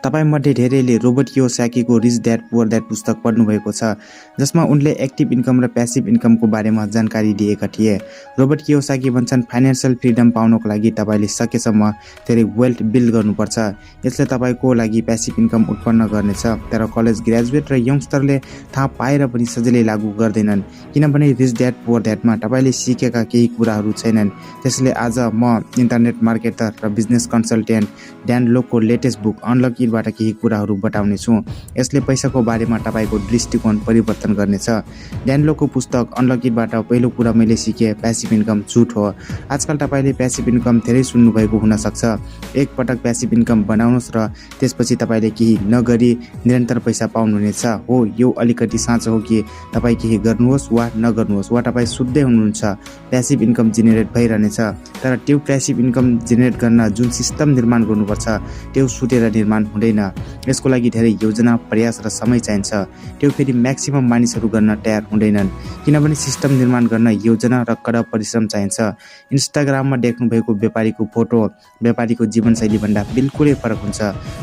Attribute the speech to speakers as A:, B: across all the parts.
A: तपाईमध्ये धेरैले रोबर्ट कियोसाकीको rich dad poor dad पुस्तक पढ्नुभएको छ, जसमा उनले एक्टिभ इन्कम र प्यासिभ इन्कमको बारेमा जानकारी दिएका थिए। रोबर्ट कियोसाकी भन्छन्, फाइनान्सियल फ्रिडम पाउनको लागि तपाईले सकेसम्म धेरै वेल्थ बिल्ड गर्नुपर्छ। यसले तपाईको लागि प्यासिभ इन्कम उत्पन्न गर्नेछ। तर कलेज ग्रेजुएट र यङस्टरले थाहा पाएर पनि सजिलै लागू गर्दैनन्, किनभने रिच ड्याड पुअर ड्याडमा तपाईले सिकेका केही कुराहरू छैनन्। त्यसैले आज म इन्टरनेट मार्केटर र बिजनेस कन्सल्टेन्ट ड्यान लोकको लेटेस्ट बुक अनलकी बाट केही कुराहरू बताउने छु। यसले पैसाको बारेमा तपाईको दृष्टिकोण परिवर्तन गर्नेछ। ड्यान लोकको पुस्तक अनलकीबाट पहिलो कुरा मैले सिके प्यासिभ इन्कम झुट हो। आजकल तपाईले प्यासिभ इन्कम धेरै सुन्नु भएको हुन सक्छ। एक पटक प्यासिभ इन्कम बनाउनुस् र त्यसपछि तपाईले केही नगरी निरन्तर पैसा पाउनुहुनेछ। हो, यो अलिकति साँचो हो कि तपाई केही गर्नुहोस् वा नगर्नुहोस् वा तपाई सुत्दै हुनुहुन्छ, प्यासिभ इन्कम जेनेरेट भइरहनेछ। तर त्यो प्यासिभ इन्कम जेनेरेट गर्न जुन सिस्टम निर्माण गर्नुपर्छ त्यो सुतेर निर्माण हुँदैन। यसको लागि धेरै योजना, प्रयास र समय चाहिन्छ। त्यो फेरि म्याक्सिमम मानिसहरू गर्न तयार हुँदैनन्, किनभने सिस्टम निर्माण गर्न योजना र कडा परिश्रम चाहिन्छ। इन्स्टाग्राममा देख्नु भएको व्यापारीको फोटो व्यापारीको जीवनशैली भन्दा बिल्कुलै फरक हुन्छ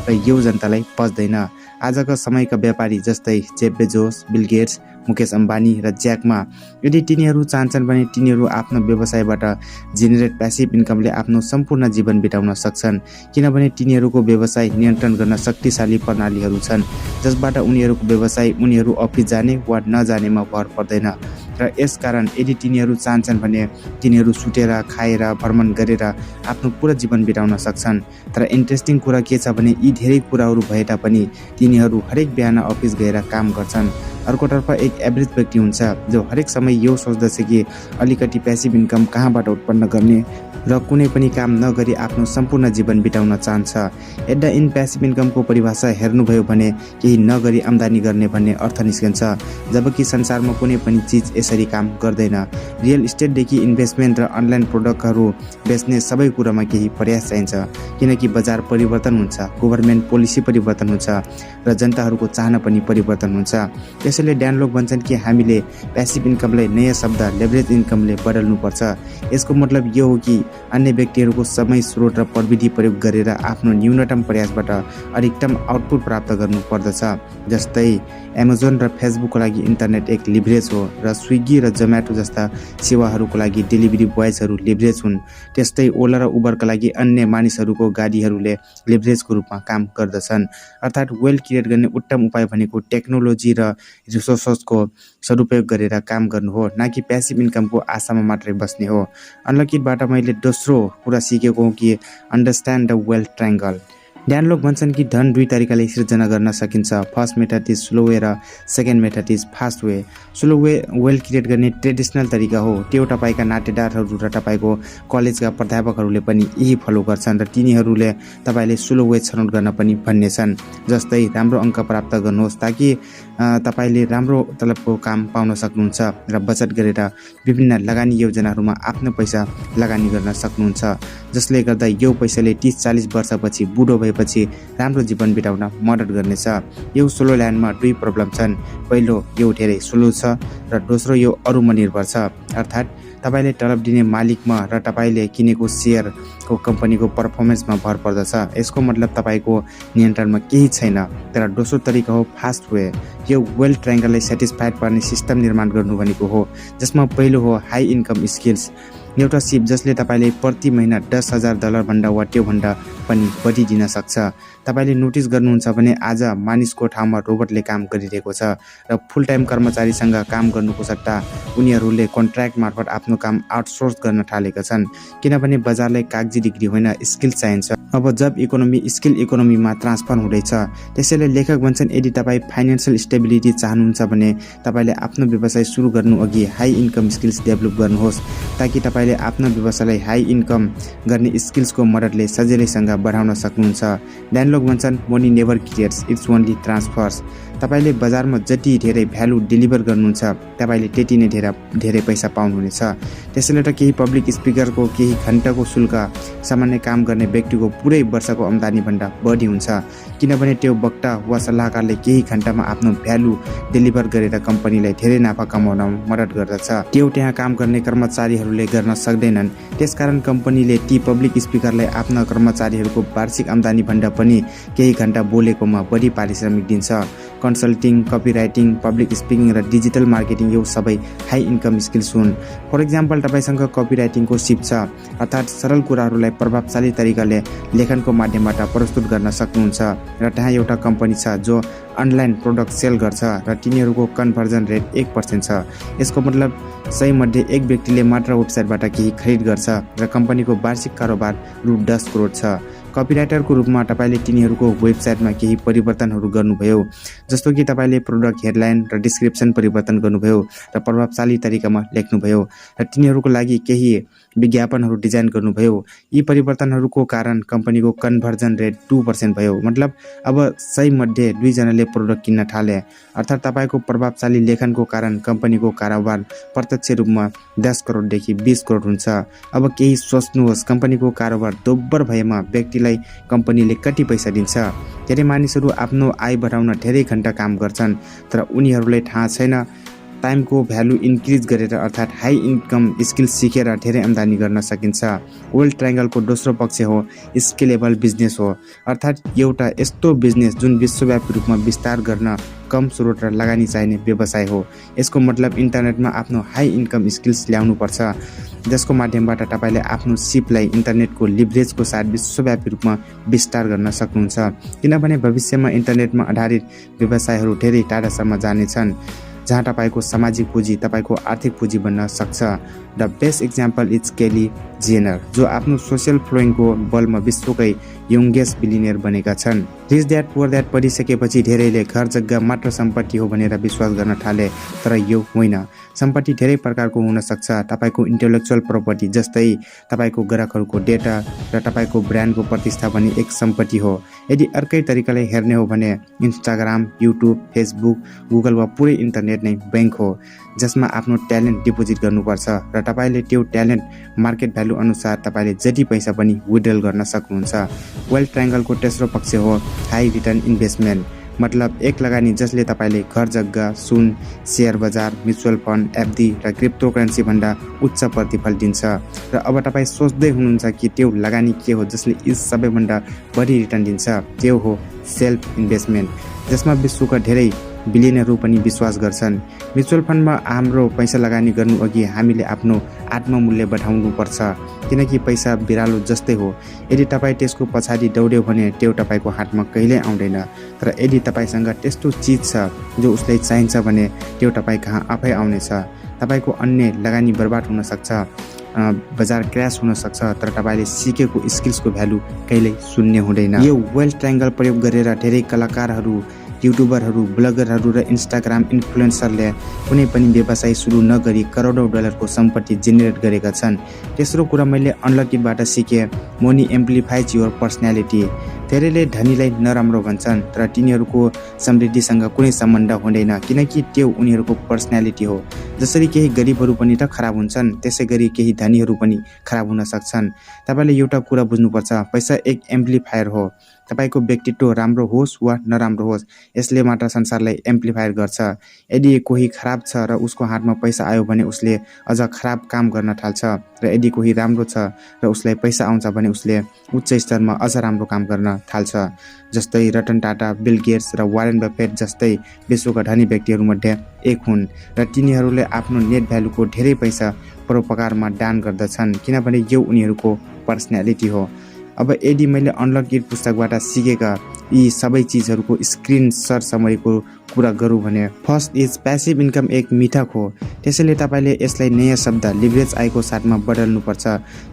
A: र यो जनतालाई पच्दैन। आजका समयका व्यापारी जस्तै Jeff Bezos, Bill Gates, Mukesh Ambani र ज्याक मा, यदि तिनीहरू चाहन्छन् भने तिनीहरू आफ्नो व्यवसायबाट जेनेरेट प्यासिभ इन्कमले आफ्नो सम्पूर्ण जीवन बिताउन सक्छन्, किनभने तिनीहरूको व्यवसाय नियन्त्रण गर्न शक्तिशाली प्रणालीहरू छन्, जसबाट उनीहरूको व्यवसाय उनीहरू अफिस जाने वा नजानेमा भर पर्दैन। र यसकारण यदि तिनीहरू चाहन्छन् भने तिनीहरू सुतेर, खाएर, भ्रमण गरेर आफ्नो पुरा जीवन बिताउन सक्छन्। तर इन्ट्रेस्टिङ कुरा के छ भने यी धेरै कुराहरू भए तापनि तिनीहरू हरेक बिहान अफिस गएर काम गर्छन्। अर्कोतर्फ एक एभरेज व्यक्ति हुन्छ जो हरेक समय यो सोच्दछ कि अलिकति प्यासिभ इन्कम कहाँबाट उत्पन्न गर्ने र कुनै पनि काम नगरी आफ्नो सम्पूर्ण जीवन बिताउन चाहन्छ। एट द इन प्यासिभ इन्कमको परिभाषा हेर्नुभयो भने केही नगरी आम्दानी गर्ने भन्ने अर्थ निस्कन्छ, जबकि संसारमा कुनै पनि चिज यसरी काम गर्दैन। रियल इस्टेटदेखि इन्भेस्टमेन्ट र अनलाइन प्रोडक्टहरू बेच्ने सबै कुरामा केही प्रयास चाहिन्छ, किनकि बजार परिवर्तन हुन्छ, गभर्मेन्ट पोलिसी परिवर्तन हुन्छ र जनताहरूको चाहना पनि परिवर्तन हुन्छ। त्यसैले ड्यान लोक भन्छन् कि हामीले प्यासिभ इन्कमलाई नयाँ शब्द लेभरेज इन्कमले बदल्नुपर्छ। यसको मतलब यो हो कि अन्य व्यक्तिहरूको समय, स्रोत र प्रविधि प्रयोग गरेर आफ्नो न्यूनतम प्रयासबाट अधिकतम आउटपुट प्राप्त गर्नु पर्दछ। जस्तै एमाजोन र फेसबुकको लागि इन्टरनेट एक लिभरेज हो र स्विगी र जोम्याटो जस्ता सेवाहरूको लागि डेलिभरी बोयजहरू लिभरेज हुन्। त्यस्तै ओला र उबरका लागि अन्य मानिसहरूको गाडीहरूले लिभरेजको रूपमा काम गर्दछन्। अर्थात् वेल्थ क्रिएट गर्ने उत्तम उपाय भनेको टेक्नोलोजी र रिसोर्सको सदुपयोग गरेर काम गर्नु हो, न कि प्यासिभ इन्कमको आशामा मात्रै बस्ने हो। अनलकीबाट मैले दोस्रो कुरा सिकेको हो कि understand the wealth triangle. Dan Lok भन्छन् कि धन दुई तरिकाले सिर्जना गर्न सकिन्छ। First method is slow way र second method is fast way. Slow way wealth create गर्ने ट्रेडिसनल तरिका हो। त्यो तपाईँका नातेदारहरू र तपाईँको कलेजका प्राध्यापकहरूले पनि यही फलो गर्छन् र तिनीहरूले तपाईँले स्लो वे छनौट गर्न पनि भन्नेछन्। जस्तै राम्रो अङ्क प्राप्त गर्नुहोस् ताकि तपाईँले राम्रो तलबको काम पाउन सक्नुहुन्छ र बचत गरेर विभिन्न लगानी योजनाहरूमा आफ्नो पैसा लगानी गर्न सक्नुहुन्छ, जसले गर्दा यो पैसाले 30-40 वर्षपछि बुढो भएपछि राम्रो जीवन बिताउन मद्दत गर्नेछ। यो स्लो ल्यान्डमा दुई प्रब्लम छन्। पहिलो, यो धेरै स्लो छ र दोस्रो, यो अरूमा निर्भर छ। अर्थात् तपाईले तलब दिने मालिकमा र तपाईले किनेको सेयरको कम्पनीको पर्फर्मेन्समा भर पर्दछ। यसको मतलब तपाईको नियन्त्रणमा केही छैन। तर दोस्रो तरिका हो फास्ट वे। यो वेल्थ ट्रायङ्गललाई सेटिस्फाइड पार्ने सिस्टम निर्माण गर्नु भनेको हो, जसमा पहिलो हो हाई इन्कम स्किल्स। एउटा सिप जसले तपाईले प्रति महिना $10,000 भन्दा वा त्योभन्दा पनि बढी दिन सक्छ। तपाईले नोटिस गर्नुहुन्छ भने आज मानिसको ठाउँमा रोबोटले काम गरिरहेको छ र फुल टाइम कर्मचारीसँग काम गर्नुको सट्टा उनीहरूले कन्ट्र्याक्ट मार्फत आफ्नो काम आउटसोर्स गर्न थालेका छन्, किनभने बजारलाई कागजी डिग्री होइन स्किल चाहिन्छ। अब जब इकोनोमी स्किल इकोनोमीमा ट्रान्सफर हुँदैछ। त्यसैले लेखक भन्छन् यदि तपाईँ फाइनेन्सियल स्टेबिलिटी चाहनुहुन्छ भने तपाईँले आफ्नो व्यवसाय सुरु गर्नु अघि हाई इन्कम स्किल्स डेभलप गर्नुहोस्, ताकि तपाईँले आफ्नो व्यवसायलाई हाई इन्कम गर्ने स्किल्सको मद्दतले सजिलैसँग बढाउन सक्नुहुन्छ। ड्यान लोक भन्छन् money never creates, it's only transfers. तपाईले बजारमा जति धेरै भ्यालु डेलिभर गर्नुहुन्छ तपाईले त्यति नै धेरै पैसा पाउनुहुनेछ। त्यसैले त केही पब्लिक स्पिकरको केही घण्टाको शुल्क सामान्य काम गर्ने व्यक्तिको पुरै वर्षको आम्दानी भन्दा बढी हुन्छ, किनभने त्यो वक्ता वा सल्लाहकारले केही घण्टामा आफ्नो भ्यालु डेलिभर गरेर कम्पनीलाई धेरै नाफा कमाउन मद्दत गर्दछ। त्यो त्यहाँ काम गर्ने कर्मचारीहरूले गर्न सक्दैनन्। त्यसकारण कम्पनीले ती पब्लिक स्पिकरलाई आफ्ना कर्मचारीहरूको वार्षिक आम्दानी भन्दा पनि केही घण्टा बोलेकोमा बढी पारिश्रमिक दिन्छ। कन्सल्टिङ, कपिराइटिङ, पब्लिक स्पिकिङ र डिजिटल मार्केटिङ यो सबै हाई इन्कम स्किल्स हुन्। फर एक्जाम्पल तपाईसँग कपिराइटिङको सिप छ, अर्थात् सरल कुराहरूलाई प्रभावशाली तरिकाले लेखनको माध्यमबाट प्रस्तुत गर्न सक्नुहुन्छ र त्यहाँ एउटा कम्पनी छ जो अनलाइन प्रोडक्ट सेल गर्छ र तिनीहरूको कन्भर्जन रेट 1% छ। यसको मतलब 100 मध्ये 1 व्यक्तिले मात्र वेबसाइटबाट केही खरिद गर्छ र कम्पनीको वार्षिक कारोबार रु 10 करोड छ। कपिराइटरको रूपमा तपाईले तिनीहरूको वेबसाइटमा केही परिवर्तनहरू गर्नुभयो, जस्तो कि तपाईले प्रोडक्ट हेडलाइन र डिस्क्रिप्सन परिवर्तन गर्नुभयो र प्रभावशाली तरिकामा लेख्नुभयो र तिनीहरूको लागि केही विज्ञापनहरू डिजाइन गर्नुभयो। यी परिवर्तनहरूको कारण कम्पनीको कन्भर्जन रेट 2% भयो। मतलब अब 100 मध्ये 2 जनाले प्रोडक्ट किन्न थाले, अर्थात् तपाईको प्रभावशाली लेखनको कारण कम्पनीको कारोबार प्रत्यक्ष रूपमा 10 करोडदेखि 20 करोड हुन्छ। अब केही सोच्नुहोस्, कम्पनीको कारोबार दोब्बर भएमा व्यक्तिलाई कम्पनीले कति पैसा दिन्छ? धेरै मानिसहरू आफ्नो आय बढाउन धेरै घण्टा काम गर्छन्, तर उनीहरूलाई थाहा छैन टाइमको भ्यालु इन्क्रिज गरेर अर्थात् हाई इन्कम स्किल सिकेर धेरै आम्दानी गर्न सकिन्छ। वेल्थ ट्रायंगलको दोस्रो पक्ष हो स्केलेबल बिजनेस हो, अर्थात् एउटा यस्तो बिजनेस जुन विश्वव्यापी रूपमा विस्तार गर्न कम स्रोत र लगानी चाहिने व्यवसाय हो। यसको मतलब इन्टरनेटमा आफ्नो हाई इन्कम स्किल्स ल्याउनु पर्छ, जसको माध्यमबाट तपाईले आफ्नो सिपलाई इन्टरनेटको लिभरेजको साथ विश्वव्यापी रूपमा विस्तार गर्न सक्नुहुन्छ, किनभने भविष्यमा इन्टरनेटमा आधारित व्यवसायहरू धेरै टाढासम्म जानेछन्, जहाँ तपाईको सामाजिक पुँजी तपाईको आर्थिक पुँजी बन्न सक्छ। द बेस्ट एक्जाम्पल इज केली जेनर, जो आफ्नो सोशल फ्लोइङको बलमा विश्वकै यंगेस्ट बिलिनियर बनेका छन्। रिच ड्याड पुअर ड्याड पढिसकेपछि धेरैले घर जग्गा मात्र सम्पत्ति हो भनेर विश्वास गर्न थाले, तर यो होइन। सम्पत्ति धेरै प्रकारको हुन सक्छ। तपाईको इन्टेलेक्चुअल प्रपर्टी जस्तै तपाईको ग्राहकहरूको डेटा र तपाईको ब्रान्डको प्रतिष्ठा पनि एक सम्पत्ति हो। यदि अर्कै तरिकाले हेर्ने हो भने इन्स्टाग्राम, युट्युब, फेसबुक, गुगल वा पुरै इन्टरनेट नै बैंक हो, जसमा आफ्नो ट्यालेन्ट डिपोजिट गर्नुपर्छ र तपाईले त्यो ट्यालेन्ट मार्केट भ्यालु अनुसार तपाईले जति पैसा पनि विड्रल गर्न सक्नुहुन्छ। वेल्थ ट्रायंगलको तेस्रो पक्ष हो हाई रिटर्न इन्भेस्टमेन्ट, मतलब एक लगानी जसले तपाईले घर जग्गा, सुन, शेयर बजार, म्युचुअल फन्ड, एफडी र क्रिप्टो करेन्सी भन्दा उच्च प्रतिफल दिन्छ। र अब तपाई सोच्दै हुनुहुन्छ कि त्यो लगानी के हो जसले यी सबैभन्दा बढी रिटर्न दिन्छ? त्यो हो सेल्फ इन्भेस्टमेन्ट, जसमा विश्वका धेरै बिलियनरहरू पनि विश्वास गर्छन्। म्युचुअल फन्डमा हाम्रो पैसा लगानी गर्नु अघि हामीले आफ्नो आत्ममूल्य बढाउनुपर्छ, किनकि पैसा बिरालो जस्तै हो। यदि तपाईँ त्यसको पछाडि दौड्यो भने त्यो तपाईँको हातमा कहिल्यै आउँदैन, तर यदि तपाईँसँग त्यस्तो चिज छ जो उसलाई चाहिन्छ भने त्यो तपाईँ कहाँ आफै आउनेछ। तपाईँको अन्य लगानी बर्बाद हुन सक्छ, बजार क्र्यास हुन सक्छ, तर तपाईले सिकेको स्किल्सको भ्यालु कहिल्यै शून्य हुँदैन। यो वेल्थ ट्रायंगल प्रयोग गरेर धेरै कलाकारहरू, युट्युबरहरू, ब्लगरहरू र इन्स्टाग्राम इन्फ्लुएन्सरले कुनै पनि व्यवसाय सुरु नगरी करोडौं डलरको सम्पत्ति जेनेरेट गरेका छन्। तेस्रो कुरा मैले अनलकिबाट सिकेँ, मनी एम्प्लिफाइज योर पर्सनालिटी। धेरैले धनीलाई नराम्रो भन्छन्, तर तिनीहरूको समृद्धिसँग कुनै सम्बन्ध हुँदैन, किनकि त्यो उनीहरूको पर्सनालिटी हो। जसरी केही गरिबहरू पनि त खराब हुन्छन्, त्यसै गरी केही धनीहरू पनि खराब हुन सक्छन्। तपाईले एउटा कुरा बुझ्नुपर्छ, पैसा एक एम्प्लिफायर हो। तपाईको व्यक्तित्व राम्रो होस् वा नराम्रो होस्, यसले मात्र संसारलाई एम्प्लिफायर गर्छ। यदि कोही खराब छ र उसको हातमा पैसा आयो भने उसले अझ खराब काम गर्न थाल्छ, र यदि कोही राम्रो छ र उसलाई पैसा आउँछ भने उसले उच्च स्तरमा अझ राम्रो काम गर्न थाल्छ। जस्तै रतन टाटा, बिल गेट्स र वारेन बफेट जस्तै विश्वका धनी व्यक्तिहरूमध्ये एक हुन्, र तिनीहरूले आफ्नो नेट भ्यालुको धेरै पैसा परोपकारमा दान गर्दछन्, किनभने यो उनीहरूको पर्सनालिटी हो। अब यदि मैले अनलक इट पुस्तकबाट सिकेका यी सबै चिजहरूको स्क्रिन सर समरीको कुरा गरौँ भने, फर्स्ट इज प्यासिभ इन्कम एक मिथक हो। त्यसैले तपाईले यसलाई नयाँ शब्द लिभरेज आएको साथमा बदल्नुपर्छ,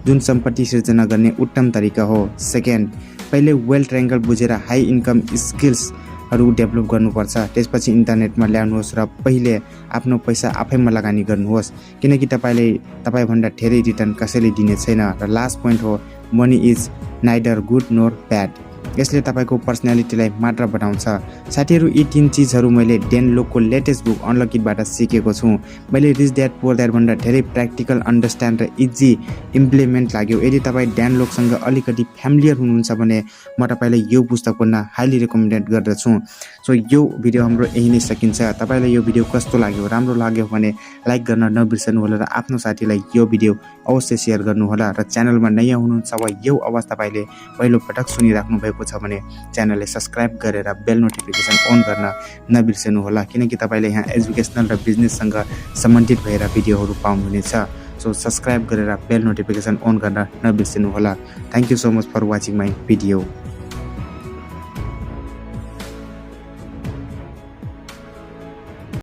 A: जुन सम्पत्ति सिर्जना गर्ने उत्तम तरिका हो। सेकेन्ड, पहिले वेल्थ ट्रायंगल बुझेर हाई इन्कम स्किल्सहरू डेभलप गर्नुपर्छ। त्यसपछि इन्टरनेटमा ल्याउनुहोस् र पहिले आफ्नो पैसा आफैमा लगानी गर्नुहोस्, किनकि तपाईभन्दा धेरै रिटर्न कसैले दिने छैन। र लास्ट पोइन्ट हो, money is neither good NOR bad. यसले तपाईको पर्सनालिटीलाई मात्र बढाउँछ। साथीहरु, यी 3 चीजहरु मैले डेन लोकको लेटेस्ट बुक अनलकिटबाट सिकेको छु। मैले रिच ड्याड पुअर ड्याड भन्दा धेरै प्र्याक्टिकल, अन्डरस्ट्यान्ड र इजी इम्प्लिमेन्ट लाग्यो। यदि तपाई डेन लोकसँग अलिकति फ्यामिलियर हुनुहुन्छ भने म तपाईलाई यो पुस्तक पढ्न हाइली रेकमेन्डेड गर्दछु। सो यो भिडियो हाम्रो यही नै सकिन्छ। तपाईलाई यो भिडियो कस्तो लाग्यो, राम्रो लाग्यो भने लाइक गर्न नबिर्सनु होला र आफ्नो साथीलाई यो भिडियो अवश्य शेयर गर्नु होला र च्यानलमा नयाँ हुनुहुन्छ वा यो आवाज तपाईले पहिलो पटक सुनिराख्नु भएको छ भने च्यानललाई सब्स्क्राइब गरेर बेल नोटिफिकेसन अन गर्न नबिर्सनु होला, किनकि तपाईले यहाँ एजुकेशनल र बिजनेससँग सम्बन्धित भएर भिडियोहरू पाउनुहुनेछ। सो सब्स्क्राइब गरेर बेल नोटिफिकेसन अन गर्न नबिर्सनु होला। Thank you so much for watching my video.